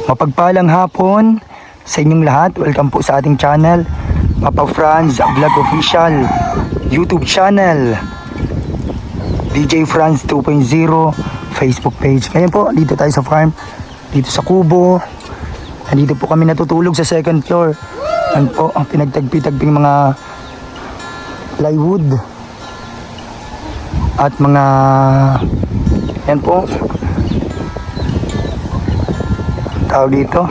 Mapagpalang hapon sa inyong lahat. Welcome po sa ating channel, Papa Franz Vlog Official YouTube channel, DJ Franz 2.0 Facebook page. Ngayon po, dito tayo sa farm, dito sa Kubo. Nandito po kami natutulog sa second floor. Yan po ang pinagtagpi-tagping mga plywood at mga yan po tawag dito,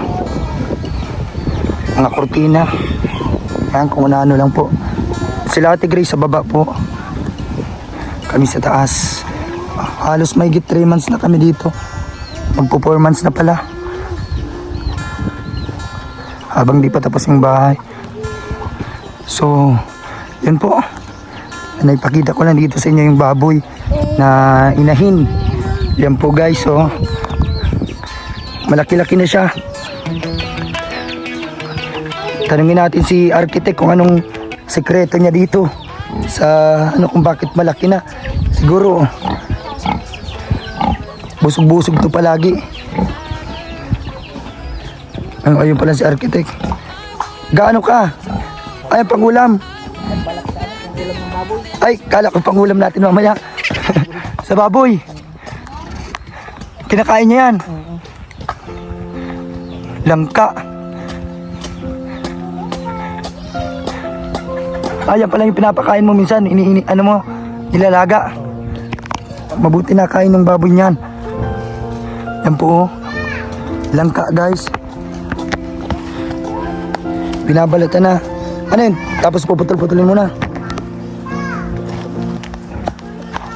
mga kurtina. Yan, kung ano lang po. Sila Ate Grace sa baba po, kami sa taas. Halos may 3 months na kami dito. Magpo 4 months na pala, habang di pa tapos yung bahay. So yun po, naipakita ko lang dito sa inyo yung baboy na inahin. Yan po guys, so malaki-laki na siya. Tanungin natin si architect kung anong sekreto niya dito sa ano, kung bakit malaki na. Siguro busog-busog to palagi. Ayun pala si architect. Gaano ka? Ay, pangulam. Ay, kala ko pangulam natin mamaya. Sa baboy. Kinakain niya yan. Langka. Ayan pala yung pinapakain mo minsan. Ano mo, nilalaga. Mabuti na kain ng baboy niyan. Yan po, langka guys. Binabalatan na. Ano yun? Tapos puputol-putulin mo na.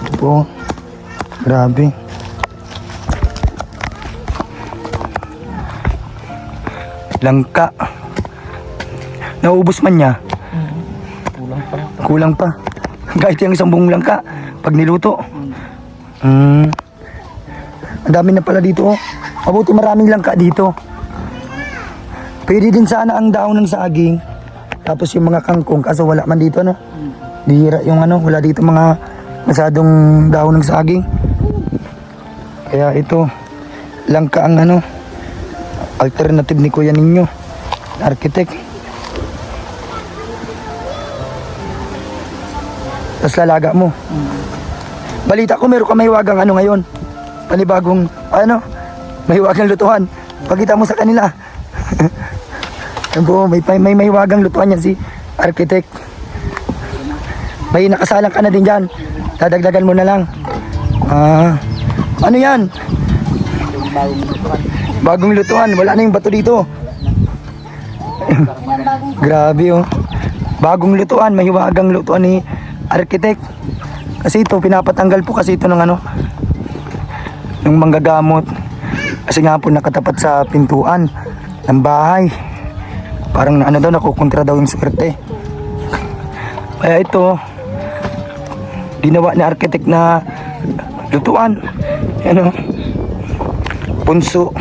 Ito po. Grabe. Langka. Nauubos man niya. Kulang pa. Kahit yung isang buong langka pag niluto. Ang dami na pala dito. Mabuti maraming langka dito. Pwede din sana ang daon ng saging, tapos yung mga kangkong, kaso wala man dito, no? Dihira yung ano, wala dito mga masyadong daon ng saging. Kaya ito, langka ang ano, alternative ni Kuya ninyo, architect. Tapos lalaga mo. Balita ko meron ka mahiwagang ano ngayon, panibagong ano, mahiwagang lutuhan. Pakita mo sa kanila. Yan po, may mahiwagang lutuan yan si architect. May nakasalang ka na din dyan, dadagdagan mo na lang. Ano yan? Bagong lutuan, wala na yung bato dito. Grabe oh. Bagong lutuan, mahiwagang lutuan ni architect. Kasi ito, pinapatanggal po kasi ito ng ano, ng manggagamot. Kasi nga po nakatapat sa pintuan ng bahay. Parang ano daw, nakukontra daw yung swerte. Kaya ito, ginawa ni architect na lutuan. Ano, punso.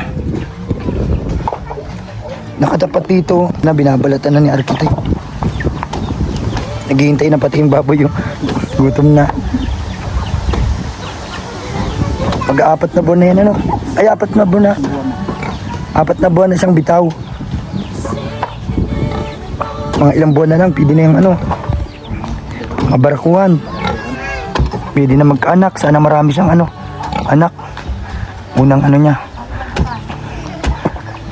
Nakatapat dito na binabalatan na ni architect. Naghihintay na pati yung baboy yung gutom na. Pag-apat na buwan na yan, ano? Ay, 4 na buwan na. 4 na buwan na siyang bitaw. Mga ilang buwan na lang, pwede na yung ano, mabarakuhan. Pwede na magkaanak. Sana marami siyang ano, anak. Unang ano niya.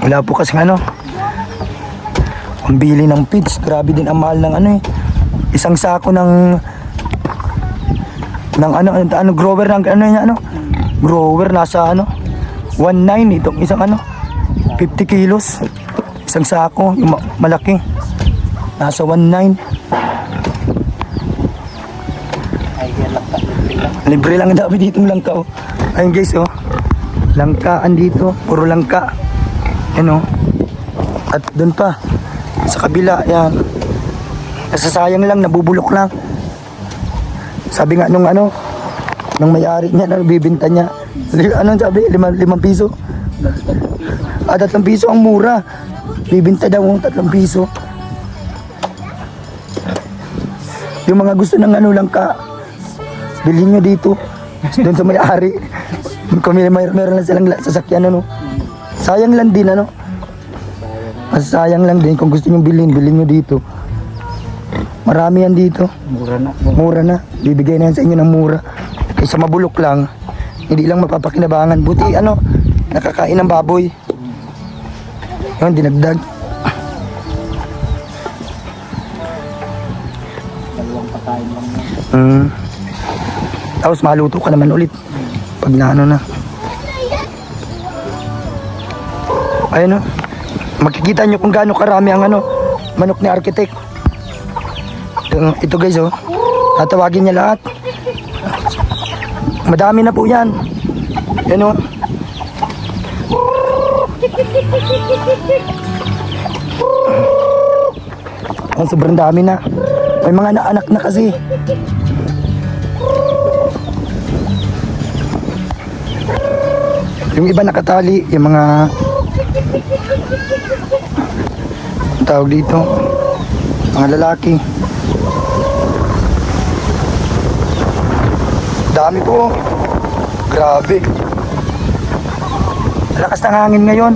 Wala po kasi ano, pambili ng feeds. Grabe din ang mahal ng ano eh. Isang sako ng ano, grower ng ano niya, ano, grower nasa ano 1.9 itong isang ano 50 kilos isang sako, yung malaki nasa 1.9. Libre lang ang dami ditong langka oh. Ayun guys oh, langkaan dito, puro langka yan oh. At dun pa sa kabila yan, nasasayang lang, nabubulok lang. Sabi nga nung ano, nung may-ari niya, bibinta niya, anong sabi? 5 piso? 3 piso ang mura. Bibinta daw 3 piso. Yung mga gusto ng ano lang ka, bilhin nyo dito. Doon sa may-ari. Kung meron lang silang sasakyan, ano. Sayang lang din, ano. Masasayang lang din kung gusto nyo bilhin nyo dito. Marami yan dito. Mura na. Mura na. Bibigay na yan sa inyo ng mura. Kaysa mabulok lang, hindi lang mapapakinabangan. Buti nakakain ng baboy. Yun, dinagdag. Dalawang patayin lang yan. Tapos maluto ka naman ulit. Pag na. Ayun makikita nyo kung gaano karami ang manok ni architect. Ito guys tatawagin niya lahat. Madami na po yan. Yan sobrang dami na. May mga anak na kasi. Yung iba nakatali, yung mga tawag dito, mga lalaki. Dami po. Grabe. Lakas ng hangin ngayon.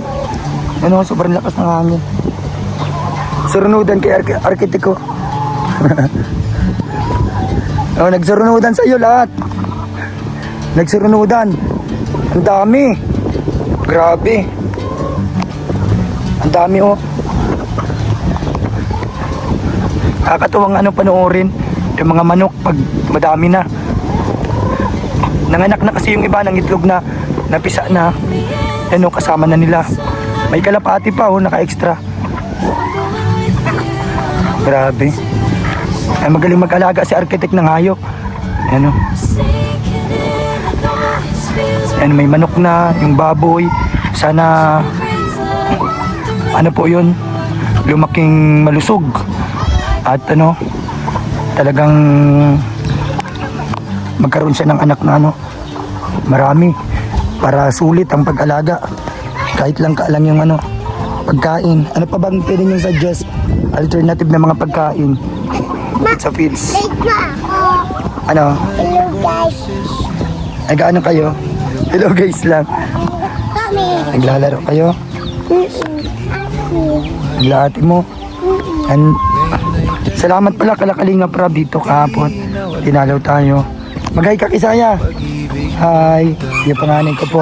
Sobrang lakas ng hangin. Surunudan kay architect ko. Nagsurunudan sa iyo lahat. Nagsurunudan. Ang dami. Grabe. Ang dami Nakakatuwang panoorin yung mga manok pag madami na. Nanganak na kasi yung iba ng itlog na napisa na. Kasama na nila. May kalapati pa naka-extra. Grabe. Ay, magaling mag-alaga si architect ng hayop. May manok na, yung baboy. Sana po yun, lumaking malusog. At talagang magkaroon siya ng anak na marami para sulit ang pag-alaga. Kahit lang kaalang yung pagkain. Ano pa bang pwede nyo suggest? Alternative na mga pagkain sa fields. Hello guys. Nag-ano kayo? Hello guys lang. Naglalaro kayo? Naglahati mo? And salamat pala Kalinga Prab dito kahapon. Tinalaw tayo. Mag-hi ka Kisaya. Hi. Yung panganin ko po.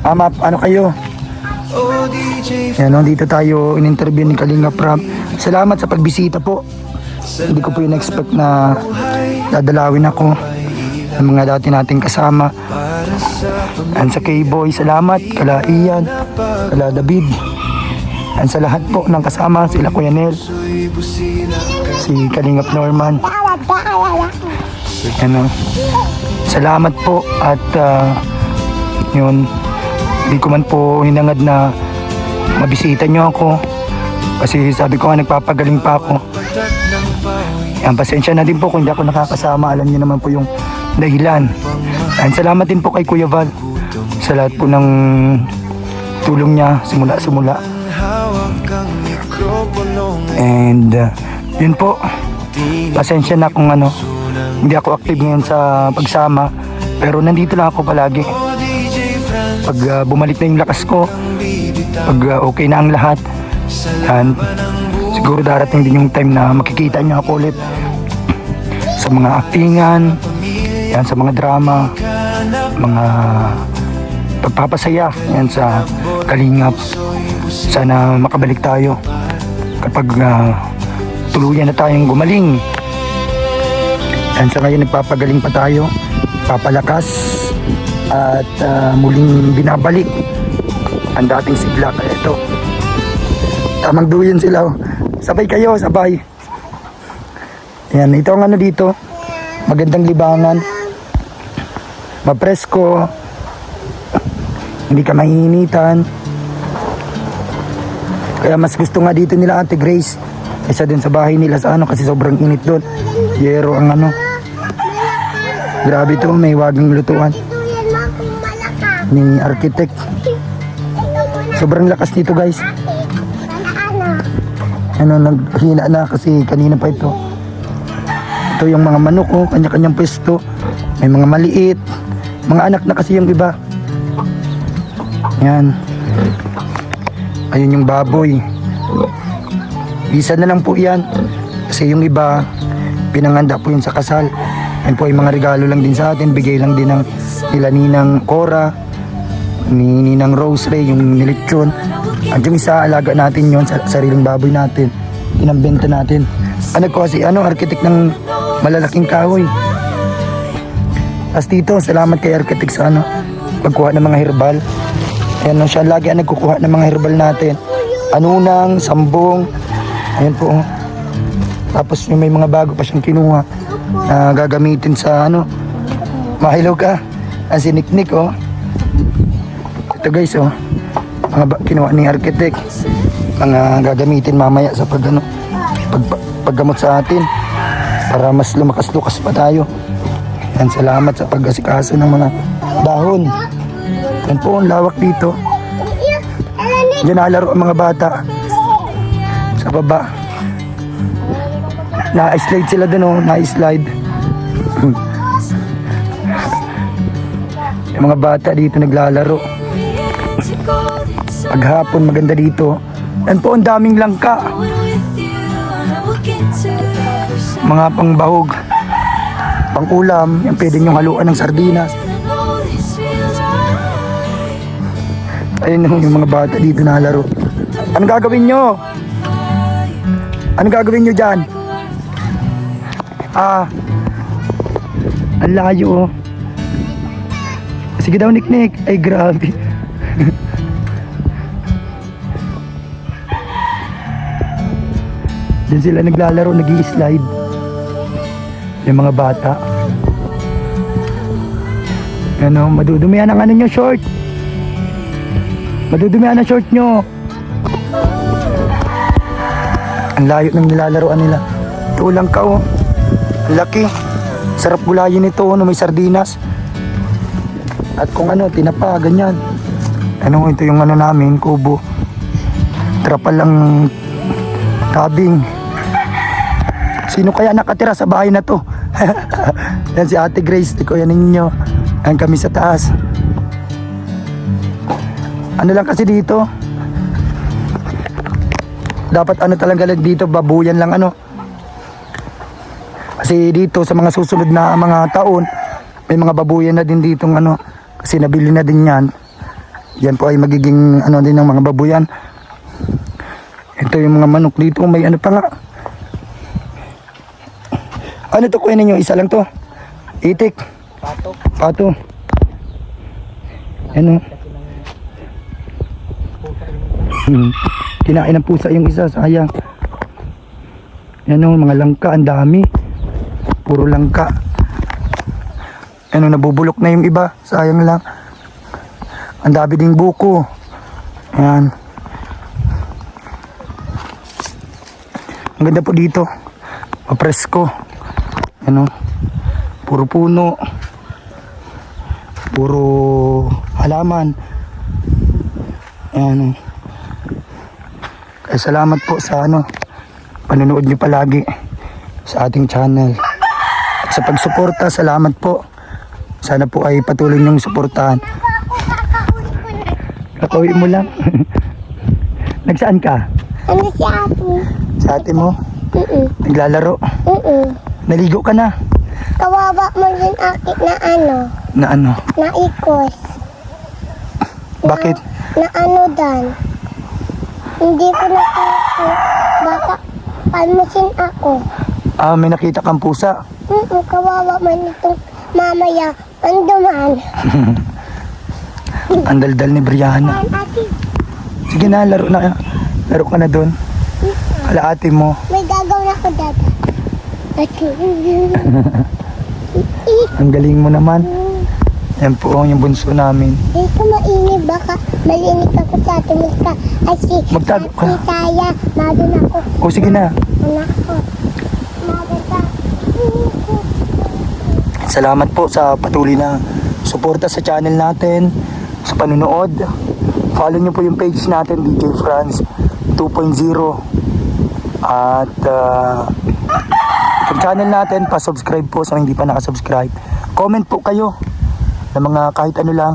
Ano kayo? Dito tayo in-interview ni Kalinga Prab. Salamat sa pagbisita po. Hindi ko po in-expect na dadalawin ako ng mga dati nating kasama. And sa K-Boy, salamat. Kala Ian, kala David. And sa lahat po ng kasama, sila Kuya Nel, si Kalingap Norman. Salamat po at hindi ko man po hinangad na mabisita nyo ako kasi sabi ko nga nagpapagaling pa ako. Pasensya na din po kung hindi ako nakakasama. Alam niyo naman po yung dahilan. And salamat din po kay Kuya Val sa lahat po ng tulong niya simula. And yun po, pasensya na kung hindi ako active ngayon sa pagsama, pero nandito lang ako palagi. Pag bumalik na yung lakas ko, pag okay na ang lahat, and siguro darating din yung time na makikita niyo ako ulit sa mga actingan, sa mga drama, mga pagpapasaya sa Kalingap. Sana makabalik tayo kapag tuluyan na tayong gumaling. Sa ngayon nagpapagaling pa tayo, papalakas at muling binabalik ang dating sigla. Kaya ito, tamang duyan sila. Sabay kayo, sabay. Ito ang dito, magandang libangan, mapresko, hindi ka mahihinitan. Kaya mas gusto nga dito nila Ate Grace kaysa din sa bahay nila sa kasi sobrang init doon. Yero ang grabe to, may wagang lutuan ni architect. Sobrang lakas nito guys. Naghina na kasi kanina pa ito. Ito yung mga manok kanya-kanyang pwesto. May mga maliit, mga anak na kasi yung iba. Yan. Ayun yung baboy. Isa na lang po yan. Kasi yung iba, pinanganda po yun sa kasal. Yan po ay mga regalo lang din sa atin. Bigay lang din ng nila Ninang Cora, ni Ninang Rose Ray, yung nilitsyon. At yung isa, alaga natin yun sa sariling baboy natin. Pinambenta natin. Ano ko kasi, architect ng malalaking kahoy. Tapos dito, salamat kay architect sa pagkuha ng mga herbal. Ayan siya, lagi ang nagkukuha ng mga herbal natin. Anunang, sambong, ayan po. Tapos may mga bago pa siyang kinuha na gagamitin sa mahilaw ka. Si Niknik, oh. Ito guys, oh. Kinuha ni architect. Mga gagamitin mamaya sa paggamot sa atin. Para mas lumakas-lukas pa tayo. Yan, salamat sa pag-asikaso ng mga dahon. Yan po, ang lawak dito. Diyan nalaro ang mga bata. Sa baba. Na-slide sila dun, oh. Na-slide. Yung mga bata dito naglalaro. Paghapon maganda dito. Yan po, ang daming langka. Mga pangbahog, pang-ulam, yung pwede nyo haluan ng sardinas. Ayun yung mga bata dito nalaro. Anong gagawin nyo? Anong gagawin nyo dyan? Ang layo, oh. Sige daw, Niknik. Ay, grabe. Diyan sila naglalaro, nag-i-slide. Yung mga bata. Madudumihan ang nyo, short. Madudumihan ang short nyo. Ang layo ng nilalaroan nila. Ito lang ka, oh. Laki. Sarap gulayin ito, may sardinas. At kung tinapa, ganyan. Ito yung namin, kubo. Trapal lang tabing. Sino kaya nakatira sa bahay na to? Yan si Ate Grace, di ko yan ninyo. Yan kami sa taas. Lang kasi dito. Dapat talaga lang dito, babuyan lang Kasi dito sa mga susunod na mga taon, may mga babuyan na din dito kasi nabili na din yan. Yan po ay magiging din ng mga babuyan. Ito yung mga manok dito, may pa nga. Ano to kuya ninyo? Isa lang to? Itik? Pato. Kinain ng pusa yung isa, sayang. Mga langka, ang dami. Puro langka. Nabubulok na yung iba, sayang lang. Ang dami ding buko. Ayan. Ang ganda po dito. Papresko. Puro puno. Puro halaman. Ayan. Kaya salamat po sa panunood niyo palagi sa ating channel. At sa pagsuporta, salamat po. Sana po ay patuloy niyong suportahan. Kakauwi mo lang. Nagsaan ka? Si ate. Sa ate mo? Naglalaro? Naligo ka na? Kawawa mo din akit na Na ikos. Bakit? Na dan. Hindi ko nakita. Baka palmusin ako. May nakita kang pusa? Kawawa man itong mamaya. Anduman. Ang daldal ni Brianna. Sige na, laro na. Laro ka na doon. Kala ate mo. May gagawin ako dada. Ang galing mo naman. Yan po yung bunso namin. Ito mainit, baka malinig ako sa atin ka. Ay si Magtago ka. Si Saya, madun ako. O sige na. Anak ko. Madun. Salamat po sa patuloy na suporta sa channel natin, sa panunood. Follow nyo po yung page natin, DJ France 2.0. At yung channel natin, pa-subscribe po sa hindi pa nakasubscribe. Comment po kayo ng mga kahit ano lang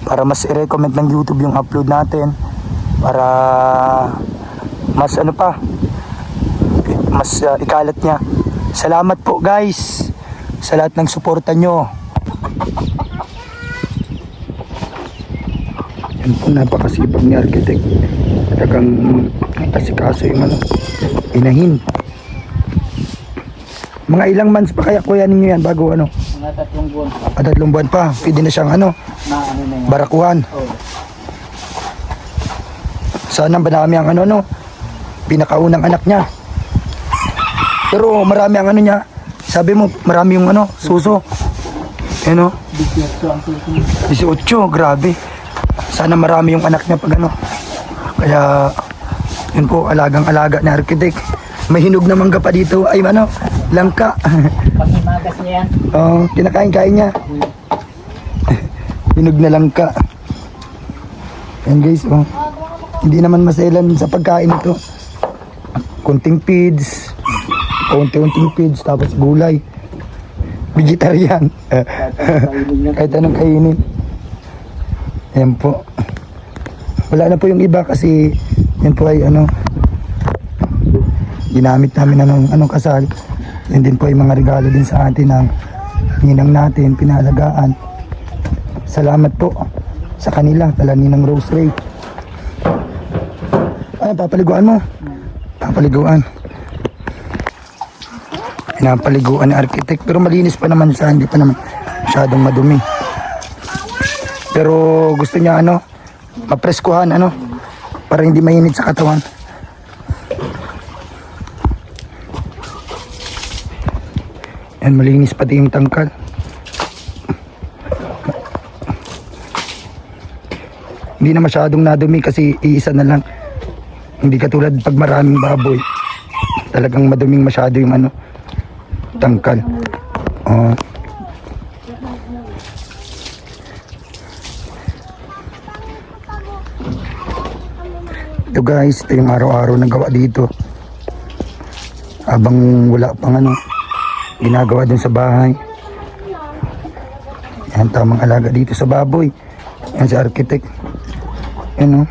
para mas i-recommend ng YouTube yung upload natin. para mas ano pa, mas ikalat niya. Salamat po guys sa lahat ng suporta nyo. Yan po, napakasipag ni architect. Talagang asikaso yung ano, inahin. Mga ilang months pa kaya kuya ninyo yan bago ano? Mga 3 buwan pa. 3 buwan pa, pwede na siyang ano, Na ano na yan. barakuhan. Oo. Sana marami ang ano no, pinakaunang anak niya. Pero marami ang ano niya, sabi mo marami yung ano, suso. Ano? 18 ang susunod. 18, grabe. Sana marami yung anak niya pag ano. Kaya, yun po, alagang-alaga na architect. May hinog na mangga pa dito. Ay, ano, langka. Panghimagas niya yan. Oh, kinakain-kain niya. Hinog na langka. Yan guys, oh. Hindi naman maselan sa pagkain ito. Kunting feeds. Unti-unting feeds, tapos gulay. Vegetarian. Kahit anong kainin. Ayan po. Wala na po yung iba kasi yan po ay ano, ginamit namin na ng anong kasal. Yan din po ay mga regalo din sa atin ng ninang natin, pinalagaan. Salamat po sa kanila, tala ninang Rose Ray. Ay, papaliguan mo. Papaliguan. Pinapaliguan ni architect. Pero malinis pa naman siya, hindi pa naman masyadong madumi. Pero gusto niya ano, mapreskuhan ano, para hindi mainit sa katawan. Yan, malinis pati yung tangkal. Hindi na masyadong nadumi kasi iisa na lang. Hindi katulad pag maraming baboy. Talagang maduming masyado yung ano, tangkal. Oh. Ito guys, ito yung araw-araw na gawa dito. Habang wala pang ano, ginagawa dun sa bahay. Yan, tamang alaga dito sa baboy. Yan si architect. Yan o.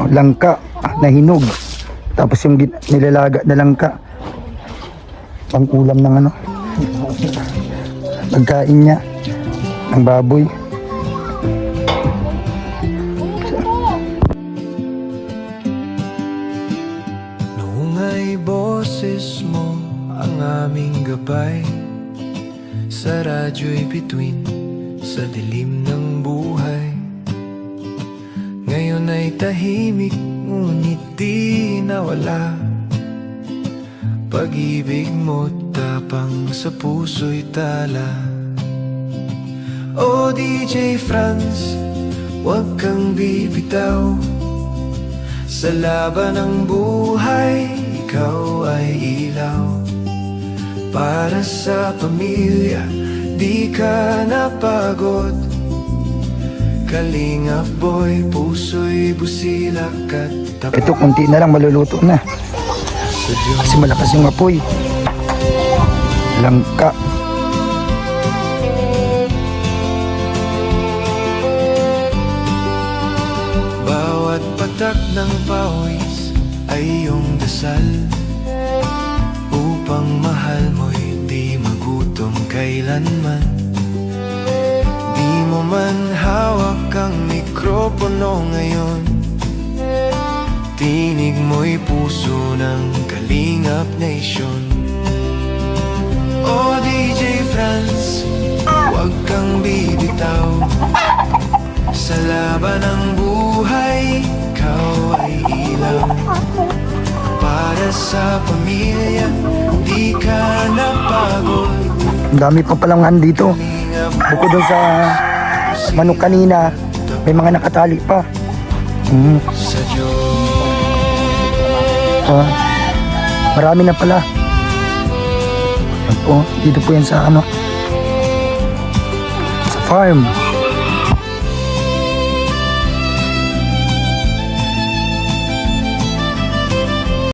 Langka na hinog. Tapos yung nilalaga na langka. Pang ulam ng ano. Pagkain niya. Ng baboy. Noong ay boses mo ang aming gabay, sa radyo'y bituin sa dilim ng buhay. Ngayon ay tahimik, ngunit di nawala. Pag-ibig mo tapang sa puso'y tala. O DJ Franz, huwag kang bibitaw. Sa laban ng buhay, ikaw ay ilaw. Para sa pamilya, di ka napagod. Kalingap boy, puso'y busilak at tapat. Ito, konti na lang maluluto na. Sa Diyos Kasi malakas yung apoy. Langka. bawat patak ng pawis ay iyong dasal, upang mahal mo'y di magutom kailanman. Di mo man hawak ang mikropono ngayon, tinig mo'y puso ng Kalingap Nation. O DJ Franz, huwag kang bibitaw. Sa laban ng buhay, ikaw ay ilaw. Para sa pamilya, di ka napagod. Ang dami pa palang dito. Bukod doon sa manok kanina, may mga nakatali pa. Sa Diyos. Marami na pala. Yan po, dito po yan sa ano, sa farm.